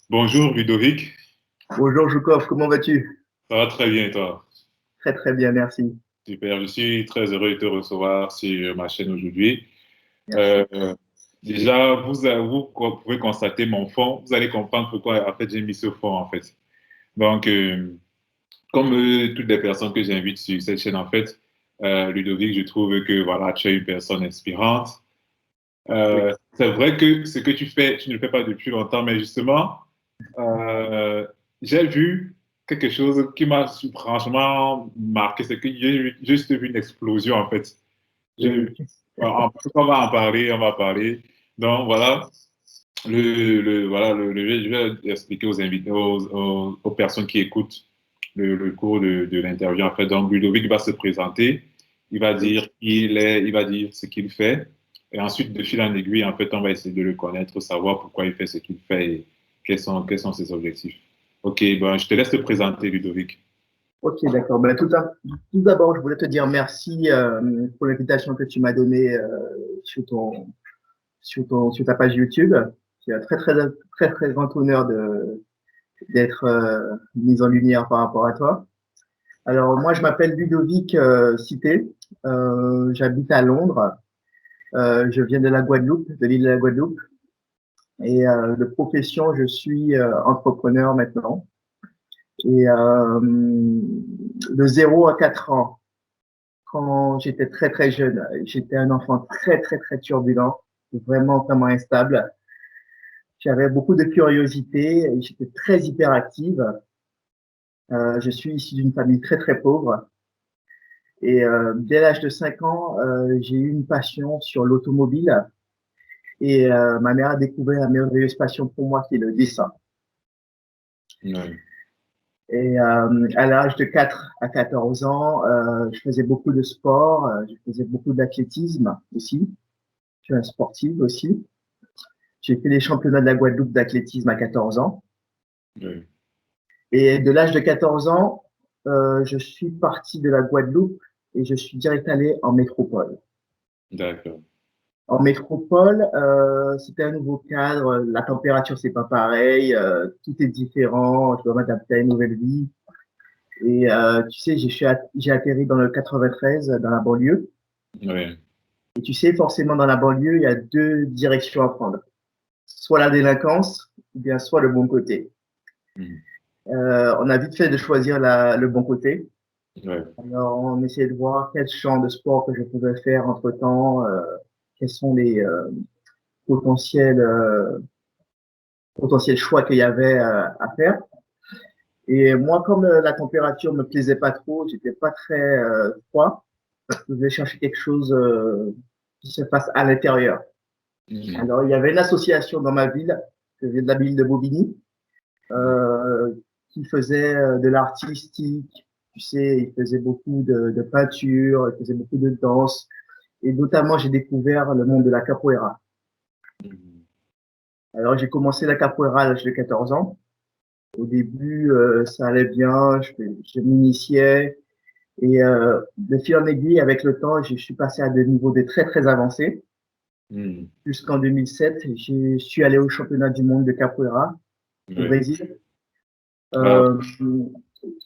Bonjour Ludovic, Bonjour Joukov, comment vas-tu? ça va très bien et toi? Très très bien, merci. Super, je suis très heureux de te recevoir sur ma chaîne aujourd'hui. Merci. Euh, déjà, vous pouvez constater mon fond, vous allez comprendre pourquoi en fait j'ai mis ce fond en fait. Donc, comme toutes les personnes que j'invite sur cette chaîne en fait, Ludovic, je trouve que voilà, tu es une personne inspirante. Oui. C'est vrai que ce que tu fais, tu ne le fais pas depuis longtemps, mais justement, Euh, j'ai vu quelque chose qui m'a franchement marqué, c'est que j'ai juste vu une explosion en fait. J'ai vu, Oui. on va en parler, on va parler. Donc voilà, je vais expliquer aux invités, aux personnes qui écoutent le cours de l'interview. En fait, donc Ludovic va se présenter, il va Oui. dire qui il est, il va dire ce qu'il fait. Et ensuite, de fil en aiguille, en fait, on va essayer de le connaître, savoir pourquoi il fait ce qu'il fait et quels sont ses objectifs. Ok, ben, je te laisse te présenter, Ludovic. Ok, d'accord. Ben, tout d'abord, je voulais te dire merci pour l'invitation que tu m'as donnée sur ta page YouTube. C'est un très grand honneur d'être mis en lumière par rapport à toi. Alors, moi, je m'appelle Ludovic Cité. J'habite à Londres. Je viens de la Guadeloupe, de l'île de la Guadeloupe. Et de profession, je suis entrepreneur maintenant. Et de 0 à 4 ans, quand j'étais très jeune, j'étais un enfant très turbulent, vraiment instable. J'avais beaucoup de curiosité, et j'étais très hyperactive. Je suis issu d'une famille très pauvre. Et dès l'âge de 5 ans, j'ai eu une passion sur l'automobile. Et ma mère a découvert la merveilleuse passion pour moi qui est le dessin. Ouais. Et à l'âge de 4 à 14 ans, je faisais beaucoup de sport, je faisais beaucoup d'athlétisme aussi. Je suis un sportif aussi. J'ai fait les championnats de la Guadeloupe d'athlétisme à 14 ans. Ouais. Et de l'âge de 14 ans, je suis parti de la Guadeloupe et je suis direct allé en métropole. D'accord. En métropole, c'était un nouveau cadre, la température c'est pas pareil, tout est différent, je dois m'adapter à une nouvelle vie. Et tu sais, j'ai atterri dans le 93, dans la banlieue. Ouais. Et tu sais, forcément, dans la banlieue, il y a deux directions à prendre. Soit la délinquance, ou bien soit le bon côté. Mhm. On a vite fait de choisir le bon côté. Ouais. Alors, on essayait de voir quel champ de sport que je pouvais faire entre-temps, quels sont les potentiels, potentiels choix qu'il y avait à faire. Et moi, comme la température me plaisait pas trop, j'étais pas très froid, je voulais chercher quelque chose qui se passe à l'intérieur. Mhm. Alors, il y avait une association dans ma ville, je viens de la ville de Bobigny, euh, qui faisait de l'artistique. Tu sais, il faisait beaucoup de peinture, il faisait beaucoup de danse. Et notamment, j'ai découvert le monde de la capoeira. Mhm. Alors, j'ai commencé la capoeira à l'âge de 14 ans. Au début, ça allait bien, je m'initiais. Et de fil en aiguille, avec le temps, je suis passé à des niveaux très avancés. Mhm. Jusqu'en 2007, je suis allé au championnat du monde de capoeira au Ouais. Brésil. Ah, Euh,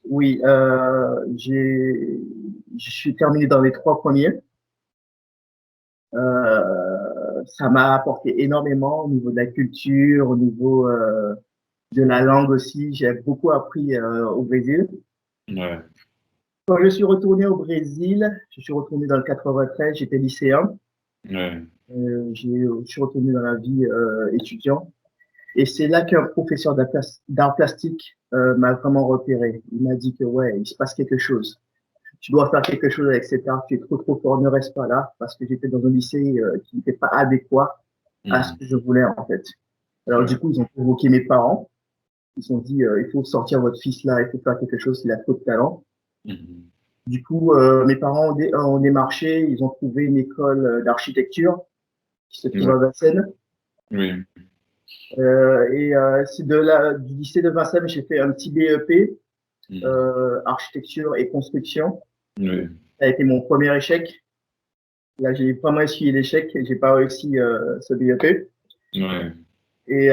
oui, je suis terminé dans les 3 premiers. Ça m'a apporté énormément au niveau de la culture, au niveau de la langue aussi. J'ai beaucoup appris au Brésil. ouais. Quand je suis retourné au Brésil, je suis retourné dans le 93, j'étais lycéen. Ouais. Je suis retourné dans la vie étudiant. Et c'est là qu'un professeur d'art plastique m'a vraiment repéré. Il m'a dit que ouais, il se passe quelque chose. Tu dois faire quelque chose avec cet art. Tu es trop fort, ne reste pas là, parce que j'étais dans un lycée qui n'était pas adéquat à ce Mhm. que je voulais en fait. Alors du Ouais. coup, ils ont convoqué mes parents. Ils ont dit il faut sortir votre fils là, il faut faire quelque chose, il a trop de talent. Mhm. Du coup, mes parents ont démarché, ils ont trouvé une école d'architecture qui se trouve Ouais. à Vincennes. Oui. Et c'est du lycée de Vincennes, j'ai fait un petit BEP, Mhm. architecture et construction. Oui. Ça a été mon premier échec. Là, j'ai vraiment essuyé l'échec et j'ai pas réussi ce BEP. Ouais. Et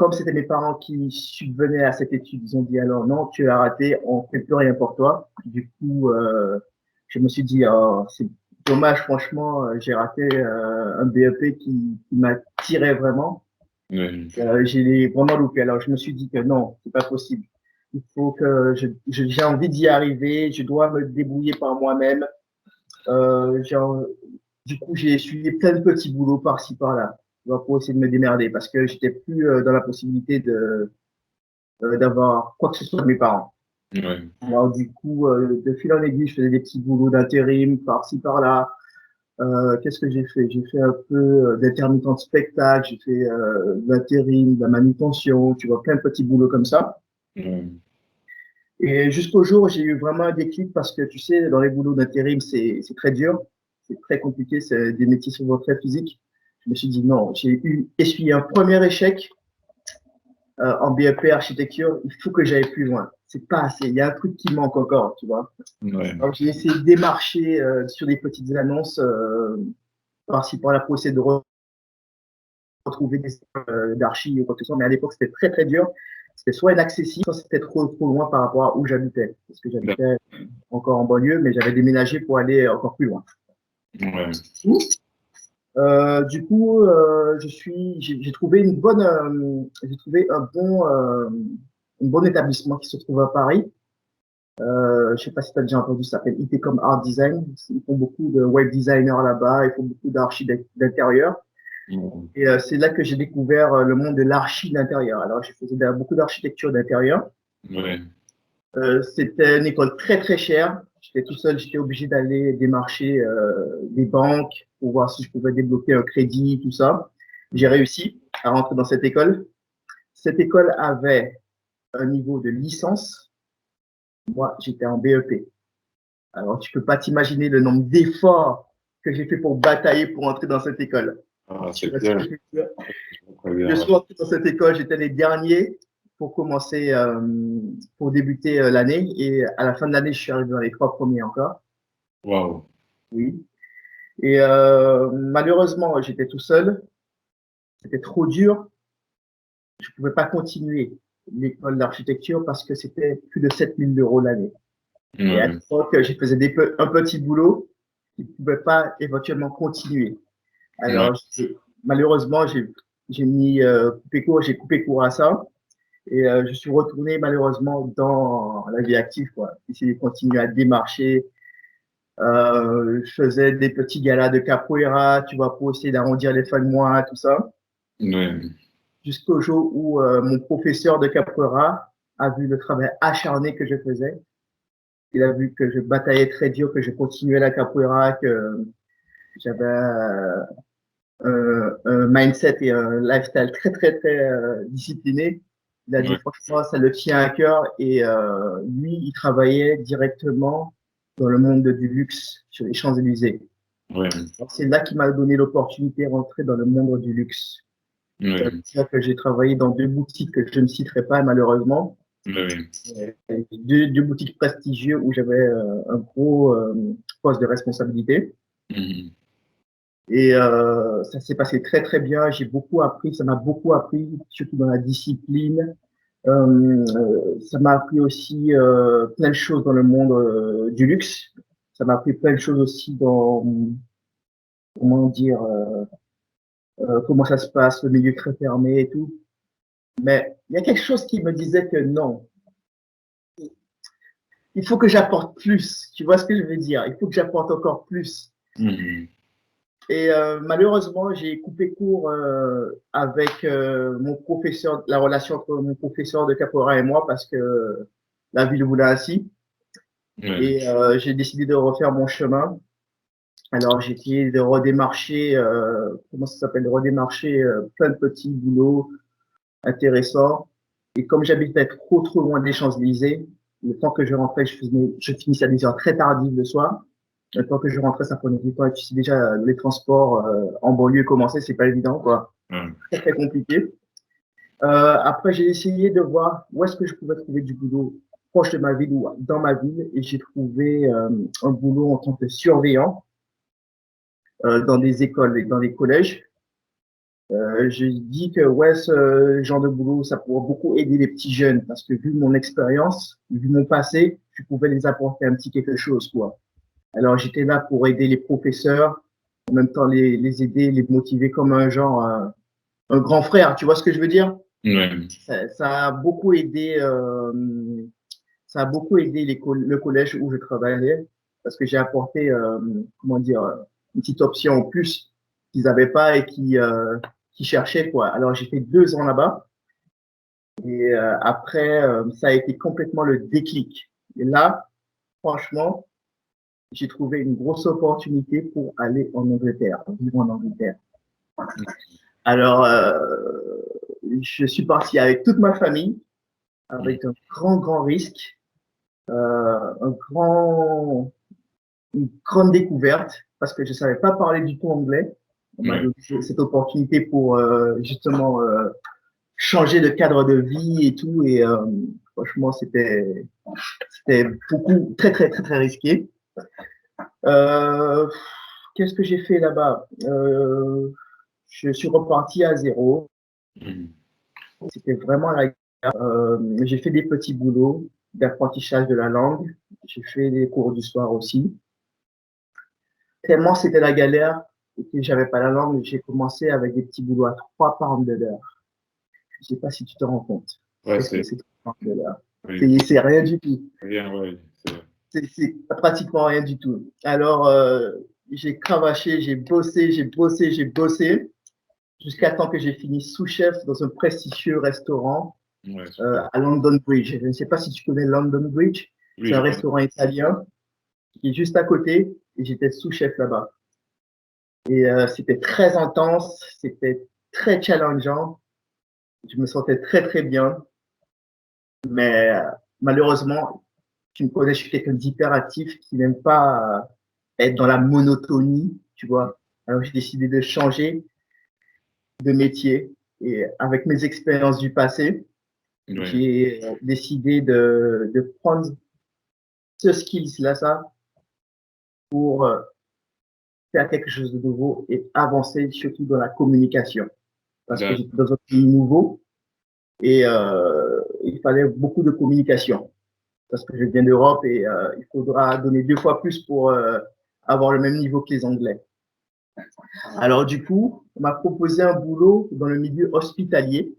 comme c'était mes parents qui subvenaient à cette étude, ils ont dit alors non, tu as raté, on ne fait plus rien pour toi. Du coup, je me suis dit, oh, c'est dommage, franchement, j'ai raté un BEP qui m'attirait vraiment. Oui. J'ai vraiment loupé. Alors, je me suis dit que non, c'est pas possible. Il faut que j'ai envie d'y arriver, je dois me débrouiller par moi-même. Euh, j'ai en- du coup, j'ai essuyé plein de petits boulots par-ci, par-là, tu vois, pour essayer de me démerder parce que j'étais plus dans la possibilité d'avoir quoi que ce soit de mes parents. Oui. Alors, du coup, de fil en aiguille, je faisais des petits boulots d'intérim par-ci, par-là. Qu'est-ce que j'ai fait? J'ai fait un peu d'intermittent de spectacle, j'ai fait de l'intérim, de la manutention, tu vois, plein de petits boulots comme ça. Oui. Et jusqu'au jour où j'ai eu vraiment un déclic parce que tu sais, dans les boulots d'intérim, c'est très dur, c'est très compliqué, c'est des métiers souvent très physiques. Je me suis dit non, j'ai essuyé un premier échec en BEP architecture, il faut que j'aille plus loin. C'est pas assez, il y a un truc qui manque encore, tu vois. Oui. Alors j'ai essayé de démarcher sur des petites annonces par-ci par-là pour essayer de retrouver des d'archi ou quoi que ce soit, mais à l'époque c'était très très dur. C'était soit inaccessible, soit c'était trop loin par rapport à où j'habitais, parce que j'habitais encore en banlieue, mais j'avais déménagé pour aller encore plus loin. Oui. Du coup, j'ai trouvé j'ai trouvé un bon établissement qui se trouve à Paris. Je sais pas si tu as déjà entendu, ça s'appelle ITCOM Art Design. Ils font beaucoup de web designers là-bas, ils font beaucoup d'archi d'intérieur. Et c'est là que j'ai découvert le monde de l'archi d'intérieur. Alors, je faisais beaucoup d'architecture d'intérieur. Oui. C'était une école très très chère. J'étais tout seul, j'étais obligé d'aller démarcher des banques pour voir si je pouvais débloquer un crédit, tout ça. J'ai réussi à rentrer dans cette école. Cette école avait un niveau de licence. Moi, j'étais en BEP. Alors, tu peux pas t'imaginer le nombre d'efforts que j'ai fait pour batailler pour entrer dans cette école. Ah, Tu c'est vois ce que bien. je veux dire? Très Je bien. Ouais. suis entré dans cette école, j'étais les derniers pour commencer, pour débuter l'année. Et à la fin de l'année, je suis arrivé dans les 3 premiers encore. Waouh. Oui. Et malheureusement, j'étais tout seul. C'était trop dur. Je ne pouvais pas continuer l'école d'architecture parce que c'était plus de 7 000 € l'année. Et à Oui. l'époque, je faisais un petit boulot qui ne pouvait pas éventuellement continuer. Oui. Alors, malheureusement, j'ai coupé court à ça. Et je suis retourné malheureusement dans la vie active, quoi. Essayer de continuer à démarcher. Je faisais des petits galas de capoeira, tu vois, pour essayer d'arrondir les fins de mois, tout ça. Oui. Jusqu'au jour où mon professeur de capoeira a vu le travail acharné que je faisais. Il a vu que je bataillais très dur, que je continuais la capoeira, que j'avais un mindset et un lifestyle très, très, très discipliné. Il a dit, Oui. franchement, ça le tient à cœur. Et lui, il travaillait directement dans le monde du luxe sur les Champs-Élysées. Oui. C'est là qu'il m'a donné l'opportunité de rentrer dans le monde du luxe. Oui. C'est-à-dire que j'ai travaillé dans 2 boutiques que je ne citerai pas malheureusement, Oui. deux boutiques prestigieuses où j'avais un gros poste de responsabilité. Mhm. Et ça s'est passé très très bien. J'ai beaucoup appris, ça m'a beaucoup appris, surtout dans la discipline. Ça m'a appris aussi plein de choses dans le monde du luxe. Ça m'a appris plein de choses aussi dans, comment dire, comment ça se passe, le milieu très fermé et tout. Mais il y a quelque chose qui me disait que non, il faut que j'apporte plus. Tu vois ce que je veux dire? Il faut que j'apporte encore plus. Mhm. Et malheureusement, j'ai coupé court avec mon professeur, la relation entre mon professeur de capoeira et moi parce que la vie le voulait ainsi. Oui. Et j'ai décidé de refaire mon chemin. Alors j'ai essayé de redémarcher, comment ça s'appelle, de redémarcher plein de petits boulots intéressants. Et comme j'habitais trop loin des Champs-Élysées, le temps que je rentrais, je finissais à des heures très tardives le soir. Le temps que je rentrais, ça prenait du temps. Et tu sais déjà, les transports en banlieue commençaient, c'est pas évident, quoi. Oui. Très, très compliqué. Après, j'ai essayé de voir où est-ce que je pouvais trouver du boulot proche de ma ville ou dans ma ville. Et j'ai trouvé un boulot en tant que surveillant dans des écoles et dans des collèges. Je dis que ouais, ce genre de boulot, ça pourrait beaucoup aider les petits jeunes parce que vu mon expérience, vu mon passé, je pouvais les apporter un petit quelque chose, quoi. Alors j'étais là pour aider les professeurs, en même temps les aider, les motiver comme un genre, un grand frère. Tu vois ce que je veux dire? Ouais. Ça a beaucoup aidé, ça a beaucoup aidé le collège où je travaillais parce que j'ai apporté, comment dire, une petite option en plus qu'ils n'avaient pas et qui cherchaient, quoi. Alors j'ai fait 2 ans là-bas et après, ça a été complètement le déclic. Et là, franchement, j'ai trouvé une grosse opportunité pour aller en Angleterre, vivre en Angleterre. Alors, je suis parti avec toute ma famille, avec un grand, grand risque, un grand, une grande découverte, parce que je savais pas parler du tout anglais. On m'a Ouais. donné cette opportunité pour justement changer de cadre de vie et tout. Et franchement, c'était beaucoup, très, très, très, très risqué. Euh, Qu'est-ce que j'ai fait là-bas? Je suis reparti à zéro. Mhm. C'était vraiment la guerre. J'ai fait des petits boulots d'apprentissage de la langue. J'ai fait des cours du soir aussi. Tellement c'était la galère et que j'avais pas la langue, j'ai commencé avec des petits boulots à 3 pounds de l'heure. Je sais pas si tu te rends compte. Ouais, Qu'est-ce que c'est c'est 3 pounds de l'heure? oui, C'est rien du tout. rien, ouais, c'est C'est pratiquement rien du tout. Alors, j'ai cravaché, j'ai bossé, j'ai bossé, j'ai bossé, jusqu'à temps que j'ai fini sous-chef dans un prestigieux restaurant ouais, super. à London Bridge. Je ne sais pas si tu connais London Bridge. Oui, C'est je un connais. restaurant italien qui est juste à côté et j'étais sous-chef là-bas. Et c'était très intense, c'était très challengeant. Je me sentais très, très bien. Mais malheureusement, tu me connais, je suis quelqu'un d'hyperactif qui n'aime pas être dans la monotonie, tu vois. Alors j'ai décidé de changer de métier et avec mes expériences du passé, Ouais, j'ai décidé de prendre ce skills-là, ça, pour faire quelque chose de nouveau et avancer surtout dans la communication. Parce que d'accord. j'étais dans un pays nouveau et il fallait beaucoup de communication. Parce que je viens d'Europe et il faudra donner 2 fois plus pour avoir le même niveau que les Anglais. Alors du coup, on m'a proposé un boulot dans le milieu hospitalier.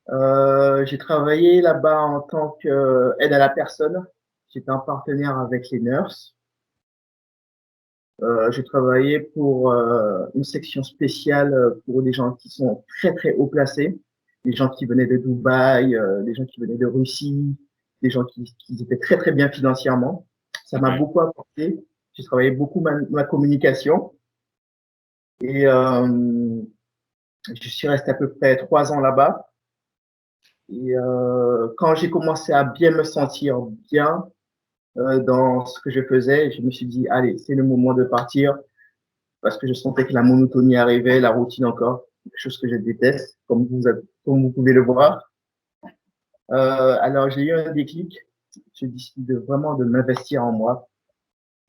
J'ai travaillé là-bas en tant qu'aide à la personne. J'étais en partenaire avec les nurses. J'ai travaillé pour une section spéciale pour des gens qui sont très très haut placés, des gens qui venaient de Dubaï, des gens qui venaient de Russie, des gens qui étaient très très bien financièrement. Ça m'a Ouais, beaucoup apporté. J'ai travaillé beaucoup ma communication et je suis resté à peu près 3 ans là-bas. Et quand j'ai commencé à bien me sentir bien dans ce que je faisais, je me suis dit, allez, c'est le moment de partir parce que je sentais que la monotonie arrivait, la routine encore, quelque chose que je déteste, comme vous pouvez le voir. Alors, j'ai eu un déclic. J'ai décidé vraiment de m'investir en moi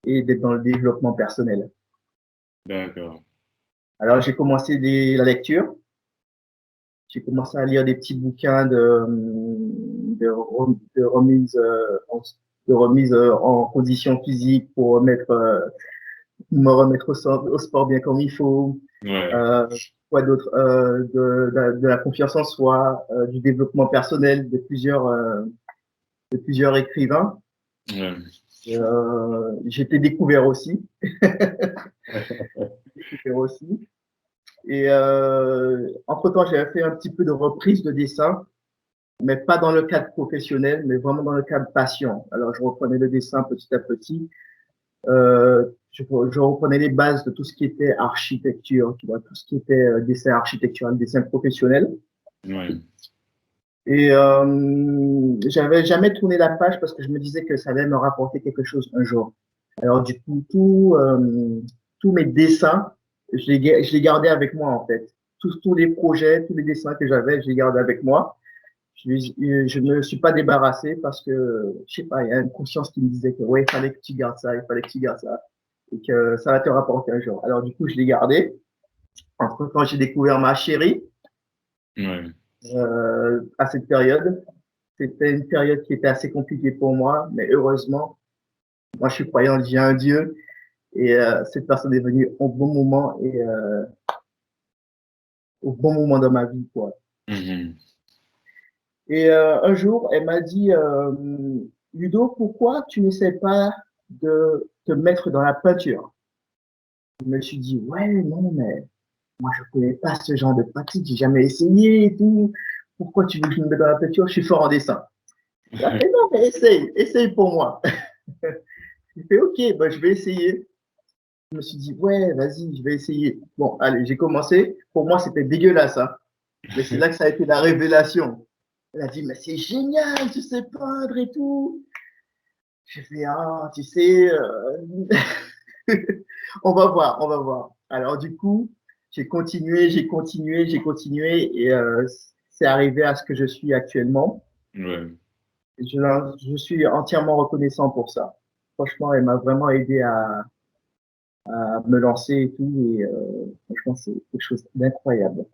et d'être dans le développement personnel. d'accord. Alors, j'ai commencé la lecture. J'ai commencé à lire des petits bouquins de remise, de remise en condition physique pour me remettre au sport bien comme il faut. Ouais, Euh, quoi d'autre de la confiance en soi, du développement personnel de plusieurs écrivains. ouais. J'étais découvert aussi, découvert aussi. Et entre-temps, j'avais fait un petit peu de reprise de dessin, mais pas dans le cadre professionnel, mais vraiment dans le cadre passion. Alors, je reprenais le dessin petit à petit. Je reprenais les bases de tout ce qui était architecture, tu vois, tout ce qui était dessin architectural, dessin professionnel. Ouais, Et j'avais jamais tourné la page parce que je me disais que ça allait me rapporter quelque chose un jour. Alors du coup, tous mes dessins, je les gardais avec moi en fait. Tous les projets, tous les dessins que j'avais, je les gardais avec moi. Je ne me suis pas débarrassé parce que, je sais pas, il y a une conscience qui me disait que ouais, il fallait que tu gardes ça, il fallait que tu gardes ça et que ça va te rapporter un jour. Alors du coup, je l'ai gardé Entre-temps, j'ai découvert ma chérie Ouais. à cette période. C'était une période qui était assez compliquée pour moi, mais heureusement, moi je suis croyant, j'ai un Dieu et cette personne est venue au bon moment et au bon moment dans ma vie, quoi. Mhm. Et un jour, elle m'a dit, Ludo, pourquoi tu n'essaies pas de te mettre dans la peinture? Je me suis dit, ouais, non, mais moi je connais pas ce genre de pratique, j'ai jamais essayé et tout. Pourquoi tu veux que je me mette dans la peinture? Je suis fort en dessin. Elle a fait, non, mais essaye, essaye pour moi. J'ai fait, ok, bah, je vais essayer. Je me suis dit, ouais, vas-y, je vais essayer. Bon, allez, j'ai commencé. Pour moi, c'était dégueulasse, hein. Mais c'est là que ça a été la révélation. Elle a dit, mais c'est génial, tu sais peindre et tout. J'ai fait, ah, tu sais, on va voir, on va voir. Alors, du coup, j'ai continué, j'ai continué, j'ai continué et c'est arrivé à ce que je suis actuellement. Ouais. Je suis entièrement reconnaissant pour ça. Franchement, elle m'a vraiment aidé à me lancer et tout. Et franchement, c'est quelque chose d'incroyable.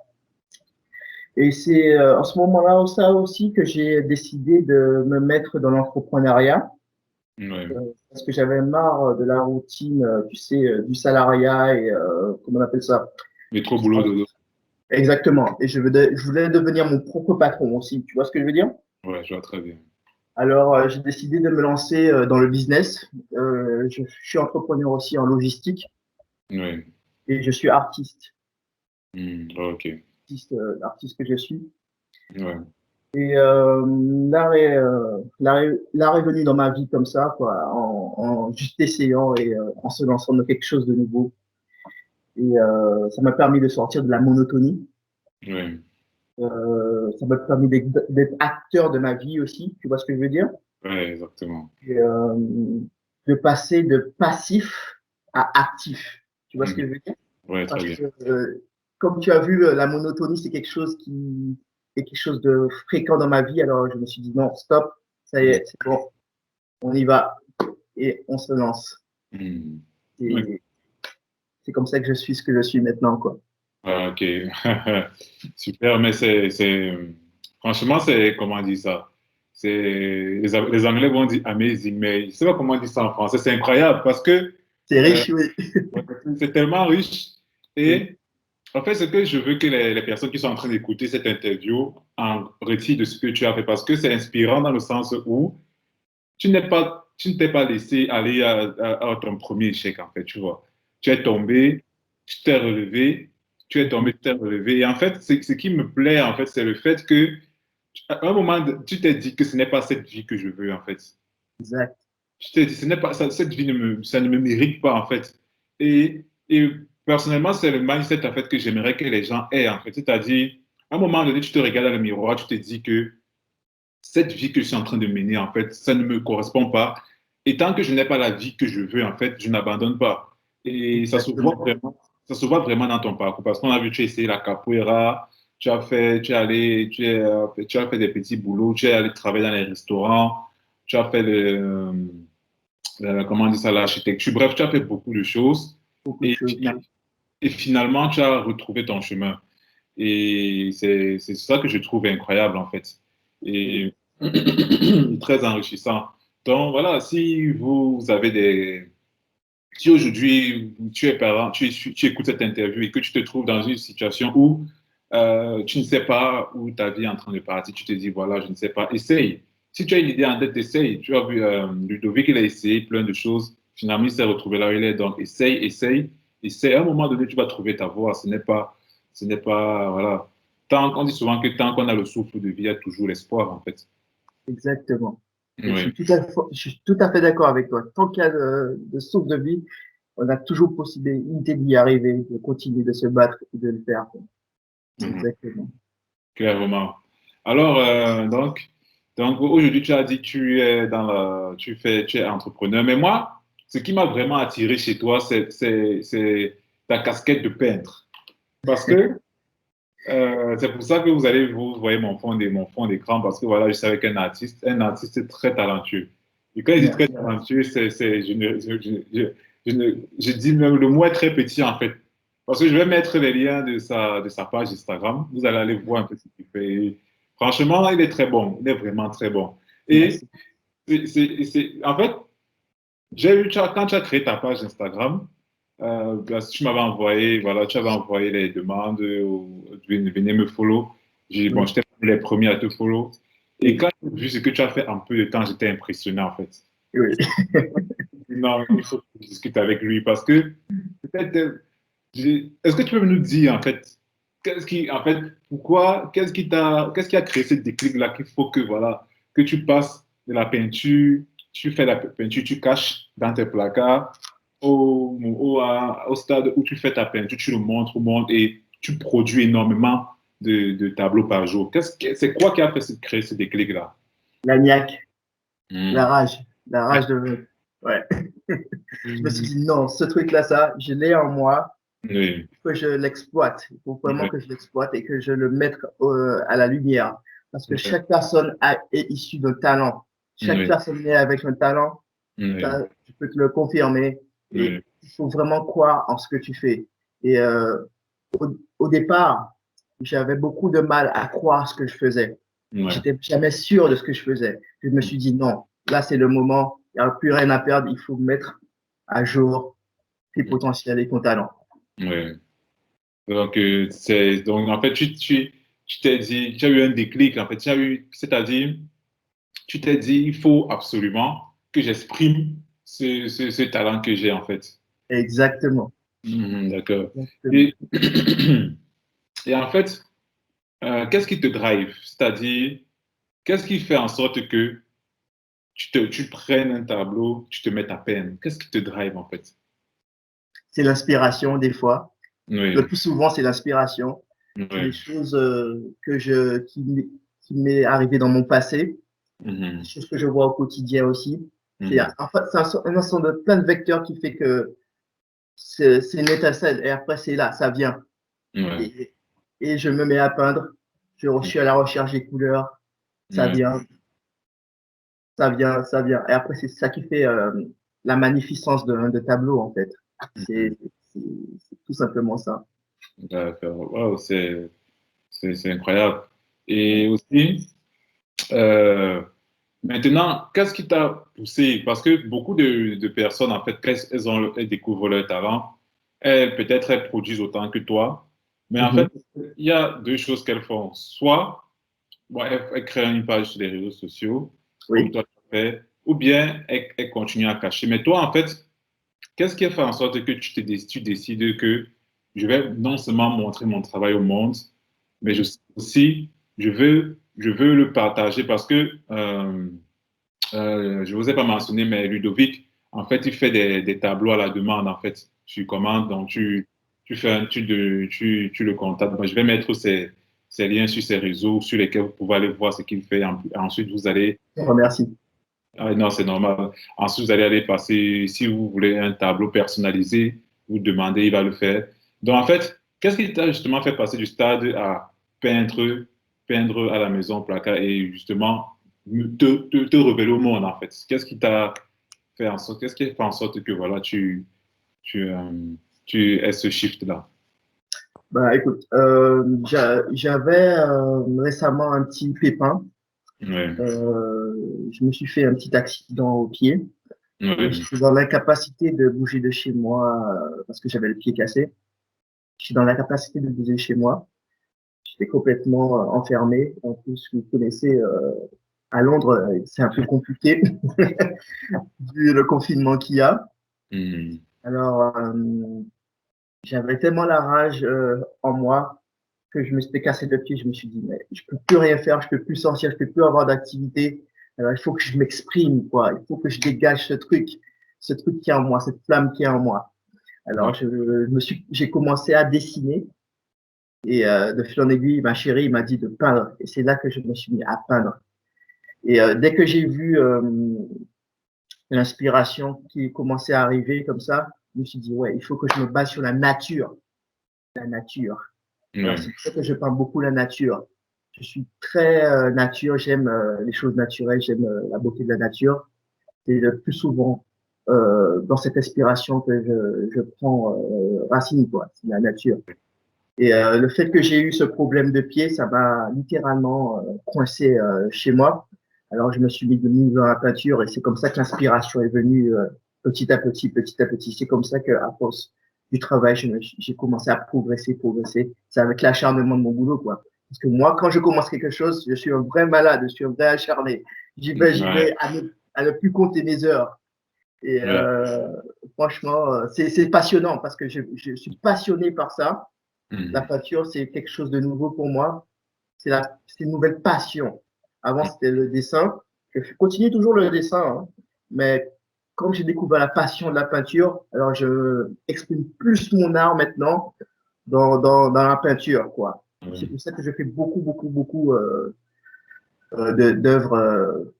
Et c'est en ce moment-là ça aussi que j'ai décidé de me mettre dans l'entrepreneuriat Ouais. parce que j'avais marre de la routine, tu sais, du salariat et comment on appelle ça? Métro, boulot, dodo. Exactement. Et je voulais devenir mon propre patron aussi. Tu vois ce que je veux dire? Ouais, je vois très bien. Alors, j'ai décidé de me lancer dans le business. Je suis entrepreneur aussi en logistique Ouais. et je suis artiste, Ok. artiste que je suis. Ouais. Et l'art est venu dans ma vie comme ça, quoi, en juste essayant et en se lançant dans quelque chose de nouveau. Et ça m'a permis de sortir de la monotonie. Ouais. Ça m'a permis d'être acteur de ma vie aussi. Tu vois ce que je veux dire? Ouais, exactement. Et, de passer de passif à actif. Tu vois ce que Mhm. je veux dire? Ouais, très Parce bien. que, comme tu as vu, la monotonie, c'est quelque chose qui est quelque chose de fréquent dans ma vie. Alors, je me suis dit, non, stop, ça y Mhm. est, c'est bon, on y va et on se lance. Mhm. Ouais. Et c'est comme ça que je suis ce que je suis maintenant, quoi. Ah, ok. Super, mais franchement, c'est, comment on dit ça? Les Anglais vont dire amazing, mais je sais pas comment on dit ça en français. C'est incroyable parce que C'est euh, riche, oui. ouais, c'est tellement riche. Oui, Et en fait, ce que je veux que les personnes qui sont en train d'écouter cette interview en retirent de ce que tu as fait parce que c'est inspirant dans le sens où tu ne t'es pas laissé aller à ton premier échec, en fait, tu vois. Tu es tombé, tu t'es relevé, tu es tombé, tu t'es relevé. Et en fait, ce qui me plaît, en fait, c'est le fait que, à un moment, tu t'es dit que ce n'est pas cette vie que je veux, en fait. exact. Tu t'es dit, ce n'est pas, cette vie ça ne me mérite pas, en fait. Et personnellement, c'est le mindset, en fait, que j'aimerais que les gens aient, en fait. C'est-à-dire, à un moment donné, tu te regardes dans le miroir, tu te dis que cette vie que je suis en train de mener, en fait, ça ne me correspond pas. Et tant que je n'ai pas la vie que je veux, en fait, je n'abandonne pas. Et Exactement. ça se voit vraiment dans ton parcours parce qu'on a vu, tu as essayé la capoeira, tu es allé, tu as fait des petits boulots, tu es allé travailler dans les restaurants, tu as fait comment on dit ça, l'architecture. Bref, tu as fait beaucoup de choses. Beaucoup de Et, choses. et finalement, tu as retrouvé ton chemin. Et c'est ça que je trouve incroyable, en fait. Et très enrichissant. Donc, voilà, si vous avez si aujourd'hui tu es parent, tu écoutes cette interview et que tu te trouves dans une situation où tu ne sais pas où ta vie est en train de partir, tu te dis, voilà, je ne sais pas, essaye. Si tu as une idée en tête, essaye. Tu as vu Ludovic, il a essayé plein de choses. Finalement, il s'est retrouvé là où il est. Donc, essaye, essaye, essaye. À un moment donné, tu vas trouver ta voie. Ce n'est pas, voilà. On dit souvent que tant qu'on a le souffle de vie, il y a toujours l'espoir, en fait. Exactement. Et Oui. je suis tout à fait d'accord avec toi. Tant qu'il y a de source de vie, on a toujours possibilité d'y arriver, de continuer de se battre et de le faire. Mhm. Exactement. Clairement. Alors, donc aujourd'hui, tu as dit que tu es tu es entrepreneur. Mais moi, ce qui m'a vraiment attiré chez toi, c'est ta casquette de peintre. Parce que c'est pour ça que vous voyez mon fond d'écran, parce que voilà, je savais un artiste est très talentueux. Et quand il dit très Merci. talentueux, je dis même le mot est très petit en fait. Parce que je vais mettre les liens de sa page Instagram. Vous allez aller voir un peu ce qu'il fait. Franchement, il est très bon. Il est vraiment très bon. Et Merci. en fait, j'ai eu, quand tu as créé ta page Instagram, tu m'avais envoyé, voilà, tu avais envoyé les demandes, venez me follow. Bon, Oui, j'étais les premiers à te follow. Et oui, quand j'ai vu ce que tu as fait en peu de temps, j'étais impressionné en fait. oui. Non, il faut que je discute avec lui parce que peut-être, est-ce que tu peux nous dire en fait, en fait, pourquoi, qu'est-ce qui a créé ce déclic-là qu'il faut que, voilà, que tu passes de la peinture, tu fais la peinture, tu caches dans tes placards, au stade où tu fais ta peinture, tu le montres au monde et tu produis énormément de tableaux par jour. C'est quoi qui a fait créer ce déclic-là? La niaque, Hmm. la rage de. Ouais. Je me suis dit, non, ce truc-là, ça, je l'ai en moi, Oui, il faut que je l'exploite. Il faut vraiment oui, que je l'exploite et que je le mette à la lumière. Parce que oui, chaque personne est issue d'un talent. Chaque oui, personne est avec un talent. oui, Ça, je peux te le confirmer. Et oui, il faut vraiment croire en ce que tu fais. Et au départ, j'avais beaucoup de mal à croire ce que je faisais. oui, J'étais jamais sûr de ce que je faisais. Je me suis dit, non, là, c'est le moment. Il n'y a plus rien à perdre. Il faut mettre à jour tes potentiels et ton talent. oui. Donc, donc, en fait, tu t'es dit, tu as eu un déclic, en fait, c'est-à-dire, tu t'es dit, il faut absolument que j'exprime ce talent que j'ai, en fait. Exactement. Mhm, d'accord. Exactement. Et, et en fait, qu'est-ce qui te drive? C'est-à-dire, qu'est-ce qui fait en sorte que tu prennes un tableau, tu te mets à peine? Qu'est-ce qui te drive, en fait? C'est l'inspiration des fois. Le Oui, plus souvent, c'est l'inspiration. C'est des oui, choses qui m'est arrivé dans mon passé, des mhm, choses que je vois au quotidien aussi. C'est mhm, en fait, c'est un ensemble de plein de vecteurs qui fait que c'est une étincelle et après c'est là, ça vient. ouais, Et, et je me mets à peindre. Je suis à la recherche des couleurs. Ça ouais, vient, ça vient, ça vient. Et après, c'est ça qui fait la magnificence de tableau, en fait. mhm. C'est tout simplement ça. D'accord. Wow, c'est incroyable. Et aussi, euh, maintenant, qu'est-ce qui t'a poussé? Parce que beaucoup de personnes, en fait, quand elles découvrent leur talent, elles, peut-être, elles produisent autant que toi. Mais en fait, Mhm. il y a deux choses qu'elles font. Soit, bon, elles créent une page sur les réseaux sociaux, comme Oui. toi tu fais, ou bien elles continuent à cacher. Mais toi, en fait, qu'est-ce qui a fait en sorte que tu décides que je vais non seulement montrer mon travail au monde, mais aussi, je veux le partager parce que je ne vous ai pas mentionné, mais Ludovic, en fait, il fait des tableaux à la demande, en fait. Tu commandes, donc tu fais tu le contactes. Moi, je vais mettre ces liens sur ses réseaux sur lesquels vous pouvez aller voir ce qu'il fait. Ensuite, vous allez Je te remercie. ah, non, c'est normal. Ensuite, vous allez aller passer, si vous voulez un tableau personnalisé, vous demandez, il va le faire. Donc, en fait, qu'est-ce qui t'a justement fait passer du stade à peindre à la maison, placard, et justement te révéler au monde, en fait? Qu'est-ce qui fait en sorte que, voilà, tu, euh, tu aies ce shift-là? Bah, écoute, j'avais récemment un petit pépin. Oui, Je me suis fait un petit accident au pied et oui, j'étais dans l'incapacité de bouger de chez moi parce que j'avais le pied cassé. Je suis dans l'incapacité de bouger chez moi. J'étais complètement enfermé. En plus, vous connaissez, à Londres, c'est un peu compliqué vu le confinement qu'il y a. mhm, Alors, j'avais tellement la rage en moi que je me suis cassé le pied. Je me suis dit, mais je peux plus rien faire, je peux plus sortir, je peux plus avoir d'activité. Alors, il faut que je m'exprime, quoi. Il faut que je dégage ce truc qui est en moi, cette flamme qui est en moi. ouais, Alors, j'ai commencé à dessiner et de fil en aiguille, ma chérie m'a dit de peindre. Et c'est là que je me suis mis à peindre. Et dès que j'ai vu l'inspiration qui commençait à arriver comme ça, je me suis dit, ouais, il faut que je me base sur la nature. La nature. Alors, c'est ouais, pour ça que je parle beaucoup de la nature. Je suis très nature, j'aime les choses naturelles, j'aime la beauté de la nature. Et le plus souvent, dans cette inspiration que je prends racine, quoi. C'est la nature. Et le fait que j'ai eu ce problème de pied, ça m'a littéralement coincé chez moi. Alors je me suis mis dans la peinture et c'est comme ça que l'inspiration est venue petit à petit, petit à petit. C'est comme ça qu'à force du travail, j'ai commencé à progresser, progresser. C'est avec l'acharnement de mon boulot, quoi. Parce que moi, quand je commence quelque chose, je suis un vrai malade, je suis un vrai acharné. J'y Ouais, vais à ne plus compter mes heures. Et ouais. franchement, c'est passionnant parce que je suis passionné par ça. La Mhm. peinture, c'est quelque chose de nouveau pour moi. C'est une nouvelle passion. Avant, c'était le dessin. Je continue toujours le dessin, hein. Mais comme j'ai découvert la passion de la peinture, alors je exprime plus mon art maintenant dans la peinture, quoi. C'est Mhm. pour ça que je fais beaucoup, beaucoup, beaucoup d'œuvres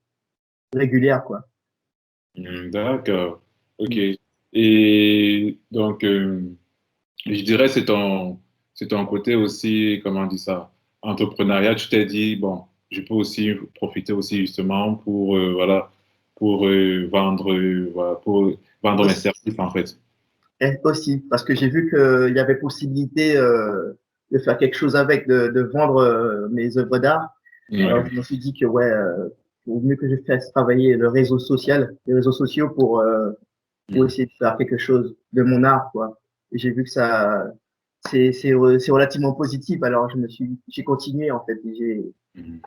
régulières, quoi. D'accord. OK. Et donc, je dirais c'est ton côté aussi, comment on dit ça, entrepreneuriat. Tu t'es dit, bon, je peux aussi profiter aussi justement pour, voilà, pour vendre, voilà, pour vendre mes Aussi, services en fait. aussi, parce que j'ai vu qu'il y avait possibilité de faire quelque chose avec, de vendre mes œuvres d'art. Alors, Ouais. je me suis dit que, ouais, vaut mieux que je fasse travailler le réseau social, les réseaux sociaux pour Mhm. essayer de faire quelque chose de mon art, quoi. Et j'ai vu que ça, c'est relativement positif. Alors, j'ai continué, en fait. Mhm.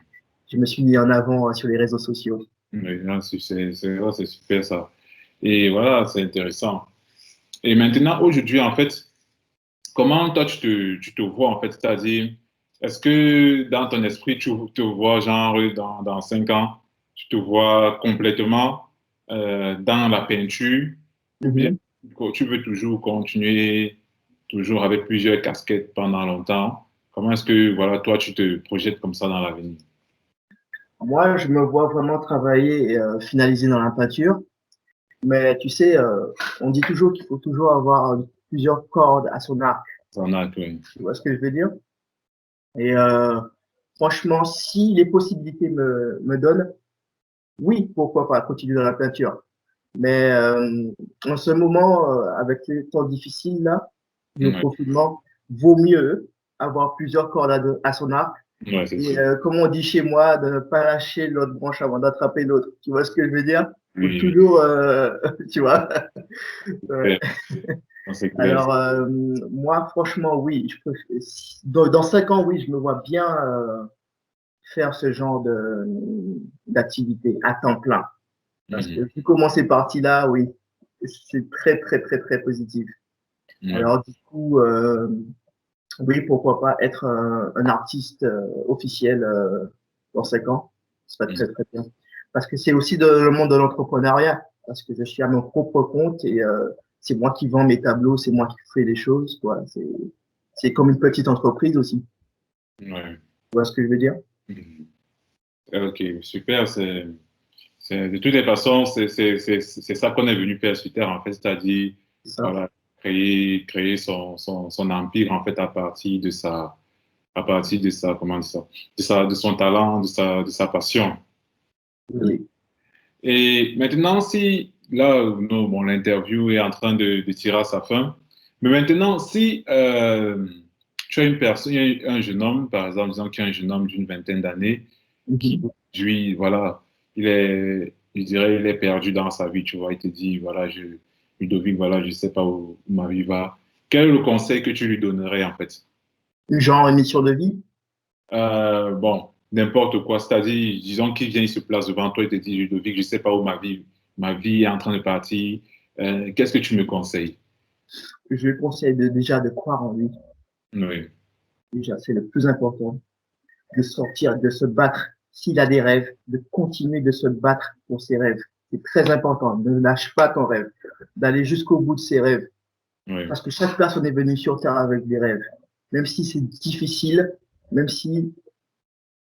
Je me suis mis en avant sur les réseaux sociaux. Ouais, non, ouais, c'est super ça. Et voilà, c'est intéressant. Et maintenant, aujourd'hui, en fait, comment toi tu te vois en fait? C'est-à-dire, est-ce que dans ton esprit, tu te vois genre dans 5 ans, tu te vois complètement dans la peinture ou bien Mhm. tu veux toujours continuer toujours avec plusieurs casquettes pendant longtemps? Comment est-ce que voilà, toi, tu te projettes comme ça dans l'avenir? Moi, je me vois vraiment travailler et finaliser dans la peinture. Mais tu sais, on dit toujours qu'il faut toujours avoir plusieurs cordes à son arc. Ça en a, oui. Tu vois ce que je veux dire? Et franchement, si les possibilités me donnent, oui, pourquoi pas continuer dans la peinture. Mais en ce moment, avec les temps difficiles là, le Ouais, confinement, vaut mieux avoir plusieurs cordes à son arc. ouais, c'est Et sûr. comme on dit chez moi, de ne pas lâcher l'autre branche avant d'attraper l'autre. Tu vois ce que je veux dire? Faut Oui, oui, toujours, tu vois. Ouais. clair. Non, c'est clair. Alors, moi, franchement, oui. Dans 5 ans, oui, je me vois bien faire ce genre d'activité à temps plein. Parce que Mhm. vu comment c'est parti là, oui, c'est très, très, très, très positif. Ouais. Alors, du coup, oui, pourquoi pas être un artiste officiel dans 5 ans. Ce serait Mhm. très, très bien. Parce que c'est aussi le monde de l'entrepreneuriat. Parce que je suis à mon propre compte et c'est moi qui vends mes tableaux, c'est moi qui fais les choses, quoi. C'est comme une petite entreprise aussi. Ouais. Tu vois ce que je veux dire? Mhm. Ok, super. De toutes les façons, c'est ça qu'on est venu faire sur Terre, en fait, c'est-à-dire, C'est ça. voilà, créer son empire, en fait, à partir de sa, comment dire ça, de son talent, de sa passion. Oui. Et maintenant, si, là, non, bon, l'interview est en train de tirer à sa fin, mais maintenant, si tu as une personne, un jeune homme, par exemple, disons qu'il y a un jeune homme d'une vingtaine d'années, qui, Mhm. lui, voilà, je dirais, il est perdu dans sa vie, tu vois, il te dit, voilà, Ludovic, voilà, je ne sais pas où ma vie va. Quel est le conseil que tu lui donnerais, en fait? Genre une mission de vie. Bon, n'importe quoi, c'est-à-dire, disons qu'il vient, il se place devant toi, il te dit, Ludovic, je ne sais pas où ma vie est en train de partir. Qu'est-ce que tu me conseilles? Je lui conseille déjà de croire en lui. Oui, Déjà, c'est le plus important. De sortir, de se battre. S'il a des rêves, de continuer de se battre pour ses rêves. C'est très important. Ne lâche pas ton rêve. D'aller jusqu'au bout de ses rêves. oui, Parce que chaque personne est venue sur Terre avec des rêves. Même si c'est difficile, même si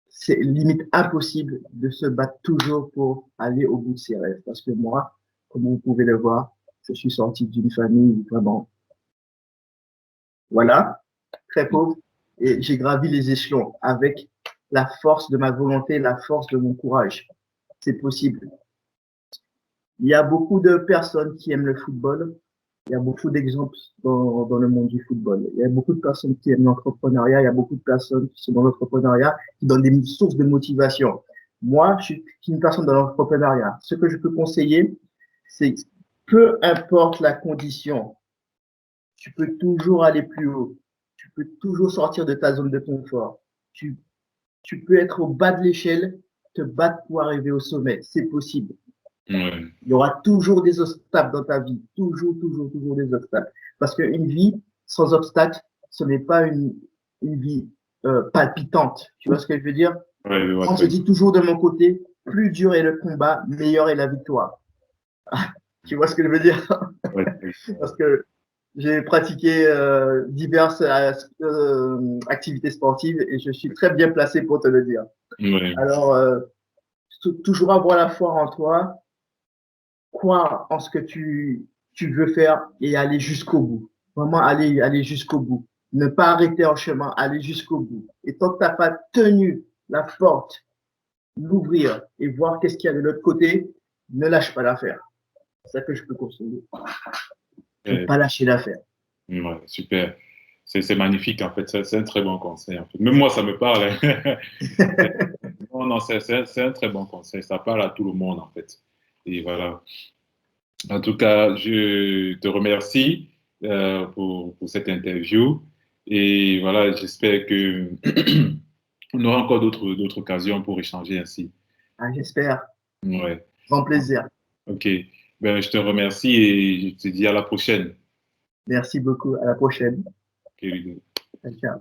c'est limite impossible de se battre toujours pour aller au bout de ses rêves. Parce que moi, comme vous pouvez le voir, je suis sorti d'une famille vraiment, voilà, très pauvre. Et j'ai gravi les échelons avec la force de ma volonté, la force de mon courage. C'est possible. Il y a beaucoup de personnes qui aiment le football. Il y a beaucoup d'exemples dans le monde du football. Il y a beaucoup de personnes qui aiment l'entrepreneuriat. Il y a beaucoup de personnes qui sont dans l'entrepreneuriat, qui donnent des sources de motivation. Moi, je suis une personne dans l'entrepreneuriat. Ce que je peux conseiller, c'est peu importe la condition, tu peux toujours aller plus haut. Tu peux toujours sortir de ta zone de confort. Tu, tu peux être au bas de l'échelle, te battre pour arriver au sommet. C'est possible. Ouais. Il y aura toujours des obstacles dans ta vie. Toujours, toujours, toujours des obstacles. Parce qu'une vie sans obstacles, ce n'est pas une vie palpitante. Tu vois ce que je veux dire? Ouais, je vois Moi, je très dis toujours de mon côté, plus dur est le combat, meilleure est la victoire. Tu vois ce que je veux dire? ouais. Parce que j'ai pratiqué diverses activités sportives et je suis très bien placé pour te le dire. Ouais. Alors, toujours avoir la foi en toi, croire en ce que tu veux faire et aller jusqu'au bout. Vraiment aller jusqu'au bout. Ne pas arrêter en chemin, aller jusqu'au bout. Et tant que tu n'as pas tenu la porte, l'ouvrir et voir qu'est-ce qu'il y a de l'autre côté, ne lâche pas l'affaire. C'est ça que je peux conseiller. Ne pas lâcher l'affaire. Ouais, super. C'est magnifique, en fait. C'est un très bon conseil, en fait. Même moi, ça me parle. Non, non, c'est un très bon conseil. Ça parle à tout le monde, en fait. Et voilà. En tout cas, je te remercie pour cette interview. Et voilà, j'espère que on aura encore d'autres occasions pour échanger ainsi. Ah, j'espère. Ouais. Grand plaisir. OK. Ben, je te remercie et je te dis à la prochaine. Merci beaucoup. À la prochaine. OK. Ciao.